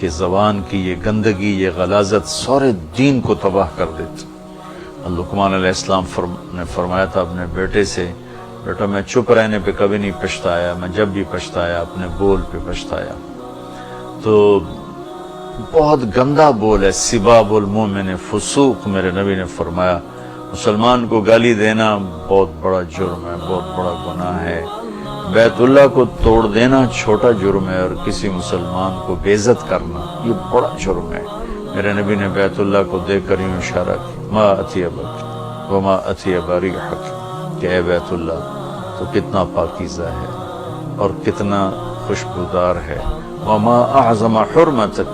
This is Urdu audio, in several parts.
کہ زبان کی یہ گندگی، یہ غلاظت سارے دین کو تباہ کر دیتی۔ لقمان علیہ السلام نے فرمایا تھا اپنے بیٹے سے، بیٹا میں چپ رہنے پہ کبھی نہیں پچھتایا، میں جب بھی پچھتایا اپنے بول پہ پچھتایا۔ تو بہت گندا بول ہے، سباب المومن فسوق، میرے نبی نے فرمایا مسلمان کو گالی دینا بہت بڑا جرم ہے، بہت بڑا گناہ ہے۔ بیت اللہ کو توڑ دینا چھوٹا جرم ہے، اور کسی مسلمان کو بے عزت کرنا یہ بڑا جرم ہے۔ میرے نبی نے بیت اللہ کو دیکھ کر یوں اشارہ کیا، ما اطیبک وما اطیب ریحک، کہ اے بیت اللہ تو کتنا پاکیزہ ہے اور کتنا خوشبودار ہے، وما اعظم حرمتک،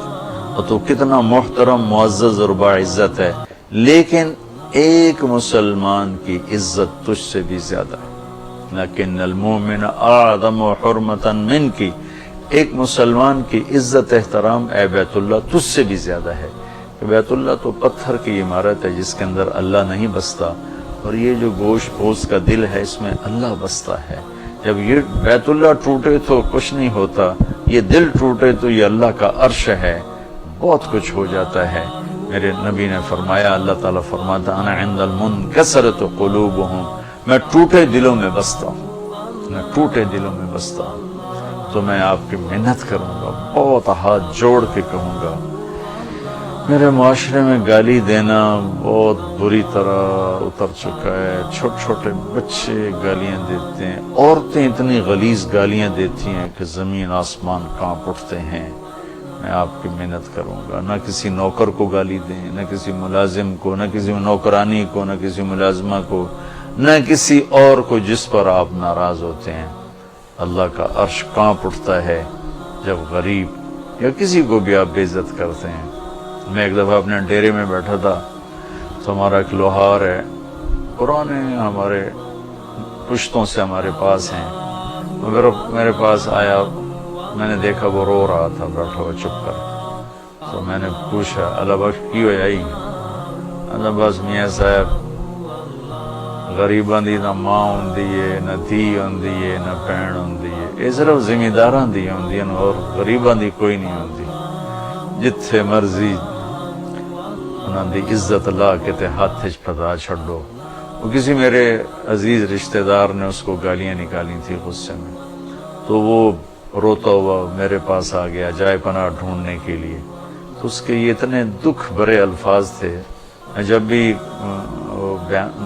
اور تو کتنا محترم، معزز اور باعزت ہے، لیکن ایک مسلمان کی عزت تجھ سے بھی زیادہ ہے۔ لیکن المومن اعظم حرمتا منک، ایک مسلمان کی عزت احترام اے بیت اللہ تجھ سے بھی زیادہ ہے۔ کہ بیت اللہ تو پتھر کی عمارت ہے جس کے اندر اللہ نہیں بستا، اور یہ جو گوشت پوست کا دل ہے اس میں اللہ بستا ہے۔ جب یہ بیت اللہ ٹوٹے تو کچھ نہیں ہوتا، یہ دل ٹوٹے تو یہ اللہ کا عرش ہے، بہت کچھ ہو جاتا ہے۔ میرے نبی نے فرمایا، اللہ تعالیٰ فرماتا انا عند المنکسرۃ قلوبہم، میں ٹوٹے دلوں میں بستا ہوں، میں ٹوٹے دلوں میں بستا ہوں۔ تو میں آپ کی محنت کروں گا، بہت ہاتھ جوڑ کے کہوں گا۔ میرے معاشرے میں گالی دینا بہت بری طرح اتر چکا ہے، چھوٹے چھوٹے بچے گالیاں دیتے ہیں، عورتیں اتنی غلیظ گالیاں دیتی ہیں کہ زمین آسمان کانپ اٹھتے ہیں۔ میں آپ کی محنت کروں گا، نہ کسی نوکر کو گالی دیں، نہ کسی ملازم کو، نہ کسی نوکرانی کو، نہ کسی ملازمہ کو، نہ کسی اور کو جس پر آپ ناراض ہوتے ہیں۔ اللہ کا عرش کانپ اٹھتا ہے جب غریب یا کسی کو بھی آپ بے عزت کرتے ہیں۔ میں ایک دفعہ اپنے ڈیرے میں بیٹھا تھا تو ہمارا ایک لوہار ہے، پرانے ہمارے پشتوں سے ہمارے پاس ہیں، مگر میرے پاس آیا، میں نے دیکھا وہ رو رہا تھا بیٹھا ہوا چپ کر، تو میں نے پوچھا اللہ بخش کی ہو جائی؟ اللہ بس میاں صاحب غریباں دی نہ ماں ہوندی ہے، نہ دھی ہوندی ہے، نہ بہن ہوندی ہے، یہ صرف ذمہ داراں دی ہوندی ہیں اور غریباں دی کوئی نہیں ہوندی۔ جتھے مرضی انہاں دی عزت لا کے تے ہاتھ وچ پھدا چھڈو۔ وہ کسی میرے عزیز رشتہ دار نے اس کو گالیاں نکالی تھی غصے میں، تو وہ روتا ہوا میرے پاس آ گیا جائے پناہ ڈھونڈنے کے لیے۔ تو اس کے یہ اتنے دکھ بھرے الفاظ تھے، میں جب بھی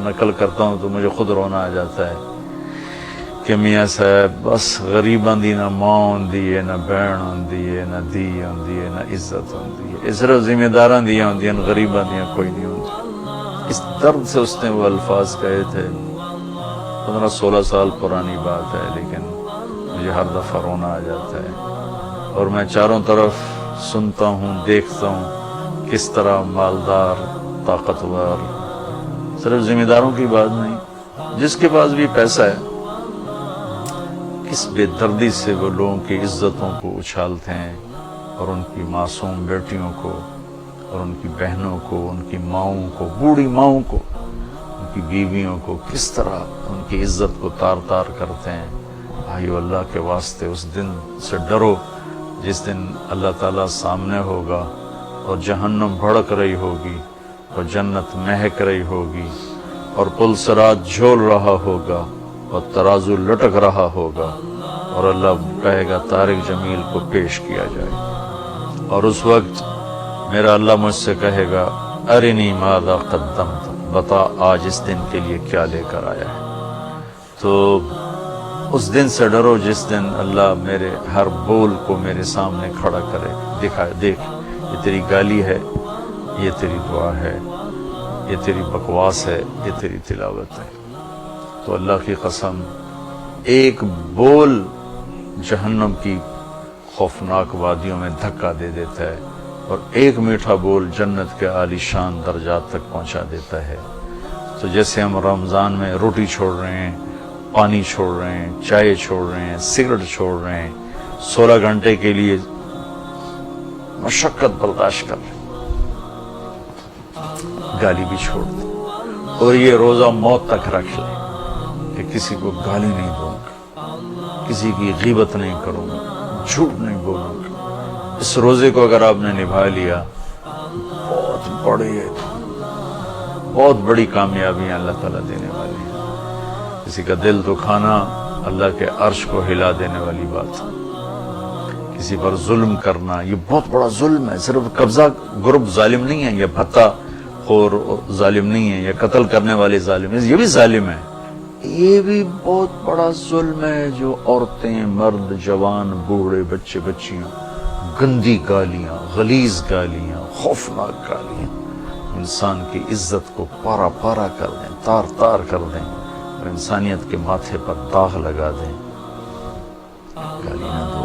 نقل کرتا ہوں تو مجھے خود رونا آ جاتا ہے کہ میاں صاحب بس غریباں دی نہ ماں ہوندی ہے، نہ بہن ہوندی ہے، نہ دھی ہوندی ہے، نہ عزت ہوندی ہے، یہ صرف ذمہ داراں دیاں ہوندی ہیں، غریباں دیاں کوئی نہیں ہوندی۔ اس درد سے اس نے وہ الفاظ کہے تھے، 15-16 سال پرانی بات ہے، لیکن مجھے ہر دفعہ رونا آ جاتا ہے۔ اور میں چاروں طرف سنتا ہوں، دیکھتا ہوں کس طرح مالدار، طاقتور، صرف ذمہ داروں کی بات نہیں، جس کے پاس بھی پیسہ ہے، کس بے دردی سے وہ لوگوں کی عزتوں کو اچھالتے ہیں، اور ان کی معصوم بیٹیوں کو، اور ان کی بہنوں کو، ان کی ماؤں کو، بوڑھی ماؤں کو، ان کی بیویوں کو کس طرح ان کی عزت کو تار تار کرتے ہیں۔ بھائیو اللہ کے واسطے اس دن سے ڈرو جس دن اللہ تعالیٰ سامنے ہوگا اور جہنم بھڑک رہی ہوگی اور جنت مہک رہی ہوگی اور پل صراط جھول رہا ہوگا اور ترازو لٹک رہا ہوگا، اور اللہ کہے گا طارق جمیل کو پیش کیا جائے، اور اس وقت میرا اللہ مجھ سے کہے گا ارنی ماذا قدمت، بتا آج اس دن کے لیے کیا لے کر آیا ہے۔ تو اس دن سے ڈرو جس دن اللہ میرے ہر بول کو میرے سامنے کھڑا کرے، دکھائے دیکھ یہ تیری گالی ہے، یہ تیری دعا ہے، یہ تیری بکواس ہے، یہ تیری تلاوت ہے۔ تو اللہ کی قسم ایک بول جہنم کی خوفناک وادیوں میں دھکا دے دیتا ہے، اور ایک میٹھا بول جنت کے عالی شان درجات تک پہنچا دیتا ہے۔ تو جیسے ہم رمضان میں روٹی چھوڑ رہے ہیں، پانی چھوڑ رہے ہیں، چائے چھوڑ رہے ہیں، سگریٹ چھوڑ رہے ہیں، 16 گھنٹے کے لیے مشقت برداشت کر رہے ہیں، گالی بھی چھوڑ دیں، اور یہ روزہ موت تک رکھ لیں کہ کسی کو گالی نہیں دوں گا، کسی کی غیبت نہیں کروں گا، جھوٹ نہیں بولوں گا، اس روزے کو اگر آپ نے نبھا لیا، بہت بڑی کامیابیاں اللہ تعالیٰ دینے والی ہیں۔ کسی کا دل دکھانا اللہ کے عرش کو ہلا دینے والی بات، کسی پر ظلم کرنا یہ بہت بڑا ظلم ہے۔ صرف قبضہ گروپ ظالم نہیں ہے، یہ بھتہ خور ظالم نہیں ہے، یہ قتل کرنے والے ظالم ہے، یہ بھی ظالم ہے۔ یہ بھی بہت بڑا ظلم ہے جو عورتیں، مرد، جوان، بوڑھے، بچے، بچیاں گندی گالیاں، غلیظ گالیاں، خوفناک گالیاں انسان کی عزت کو پارا پارا کر دیں، تار تار کر دیں اور انسانیت کے ماتھے پر داغ لگا دیں۔ گالی نہ دو۔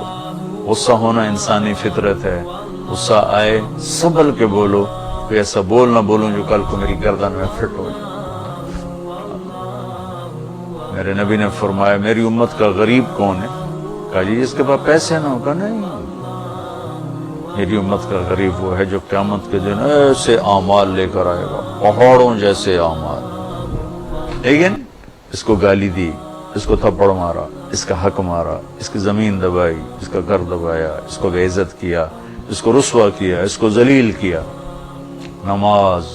غصہ ہونا انسانی فطرت ہے، غصہ آئے سنبھل کے بولو، کوئی ایسا بول نہ بولوں جو کل کو میری گردن میں فٹ ہو جائے۔ میرے نبی نے فرمایا میری امت کا غریب کون ہے؟ کہا جی جس کے پاس پیسے نہ ہو۔ کہا نہیں، میری امت کا غریب وہ ہے جو قیامت کے دن ایسے اعمال لے کر آئے گا، پہاڑوں جیسے اعمال، لیکن اس کو گالی دی، اس کو تھپڑ مارا، اس کا حق مارا، اس کی زمین دبائی، اس کا گھر دبایا، اس کو بے عزت کیا، اس کو رسوا کیا، اس کو ذلیل کیا۔ نماز،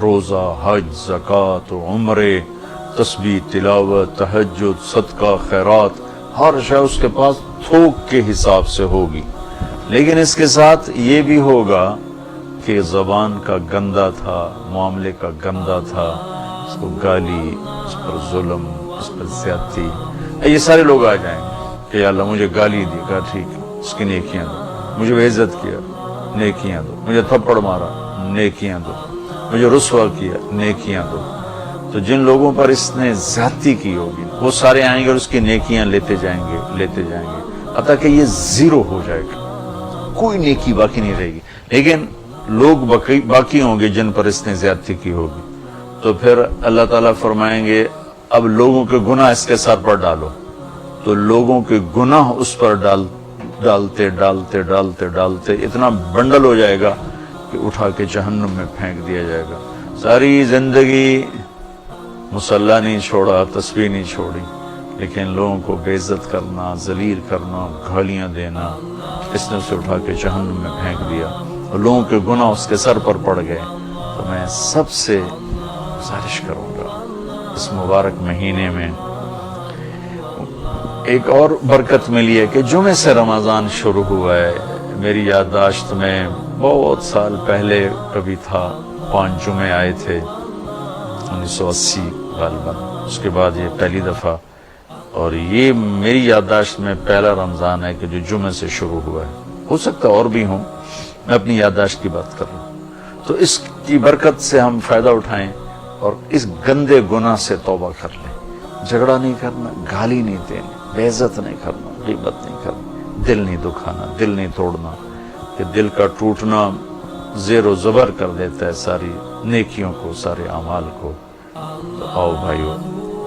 روزہ، حج، زکوٰۃ، عمرے، تسبیح، تلاوت، تہجد، صدقہ، خیرات، ہر شے اس کے پاس تھوک کے حساب سے ہوگی، لیکن اس کے ساتھ یہ بھی ہوگا کہ زبان کا گندا تھا، معاملے کا گندا تھا، اس کو گالی، اس پر ظلم، اس پر زیادتی۔ یہ سارے لوگ آ جائیں گے کہ یا اللہ مجھے گالی دی، کہا ٹھیک ہے اس کی نیکیاں دو، مجھے بے عزت کیا، نیکیاں دو، مجھے تھپڑ مارا، نیکیاں دو، مجھے رسوا کیا، نیکیاں دو۔ تو جن لوگوں پر اس نے زیادتی کی ہوگی وہ سارے آئیں گے اور اس کی نیکیاں لیتے جائیں گے، لیتے جائیں گے، حتیٰ کہ یہ زیرو ہو جائے گا، کوئی نیکی باقی نہیں رہے گی۔ لیکن لوگ باقی ہوں گے جن پر اس نے زیادتی کی ہوگی، تو پھر اللہ تعالیٰ فرمائیں گے اب لوگوں کے گناہ اس کے سر پر ڈالو، تو لوگوں کے گناہ اس پر ڈالتے ڈالتے ڈالتے ڈالتے اتنا بنڈل ہو جائے گا کہ اٹھا کے جہنم میں پھینک دیا جائے گا۔ ساری زندگی مصلی نہیں چھوڑا، تسبیح نہیں چھوڑی، لیکن لوگوں کو بے عزت کرنا، ذلیل کرنا، گالیاں دینا، اس نے اسے اٹھا کے جہنم میں پھینک دیا اور لوگوں کے گناہ اس کے سر پر پڑ گئے۔ تو میں سب سے گزارش کروں گا اس مبارک مہینے میں ایک اور برکت ملی ہے کہ جمعے سے رمضان شروع ہوا ہے۔ میری یادداشت میں بہت سال پہلے کبھی تھا، 5 جمعے آئے تھے 1980 غالباً، اس کے بعد یہ پہلی دفعہ، اور یہ میری یادداشت میں پہلا رمضان ہے کہ جو جمعے سے شروع ہوا ہے۔ ہو سکتا اور بھی ہوں، میں اپنی یادداشت کی بات کر رہا ہوں۔ تو اس کی برکت سے ہم فائدہ اٹھائیں اور اس گندے گناہ سے توبہ کر لیں۔ جھگڑا نہیں کرنا، گالی نہیں دینی، بے عزت نہیں کرنا، غیبت نہیں کرنا، دل نہیں دکھانا، دل نہیں توڑنا، کہ دل کا ٹوٹنا زیر و زبر کر دیتا ہے ساری نیکیوں کو، سارے اعمال کو۔ تو آؤ بھائیو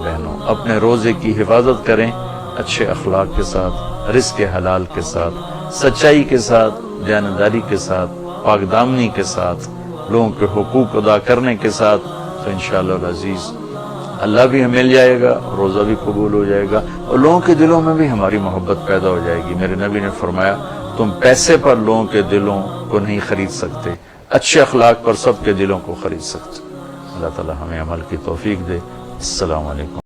بہنوں، اپنے روزے کی حفاظت کریں، اچھے اخلاق کے ساتھ، رزق حلال کے ساتھ، سچائی کے ساتھ، دیانتداری کے ساتھ، پاک دامنی کے ساتھ، لوگوں کے حقوق ادا کرنے کے ساتھ، تو انشاءاللہ العزیز اللہ بھی مل جائے گا، روزہ بھی قبول ہو جائے گا، اور لوگوں کے دلوں میں بھی ہماری محبت پیدا ہو جائے گی۔ میرے نبی نے فرمایا تم پیسے پر لوگوں کے دلوں کو نہیں خرید سکتے، اچھے اخلاق پر سب کے دلوں کو خرید سکتے۔ اللہ تعالی ہمیں عمل کی توفیق دے۔ السلام علیکم۔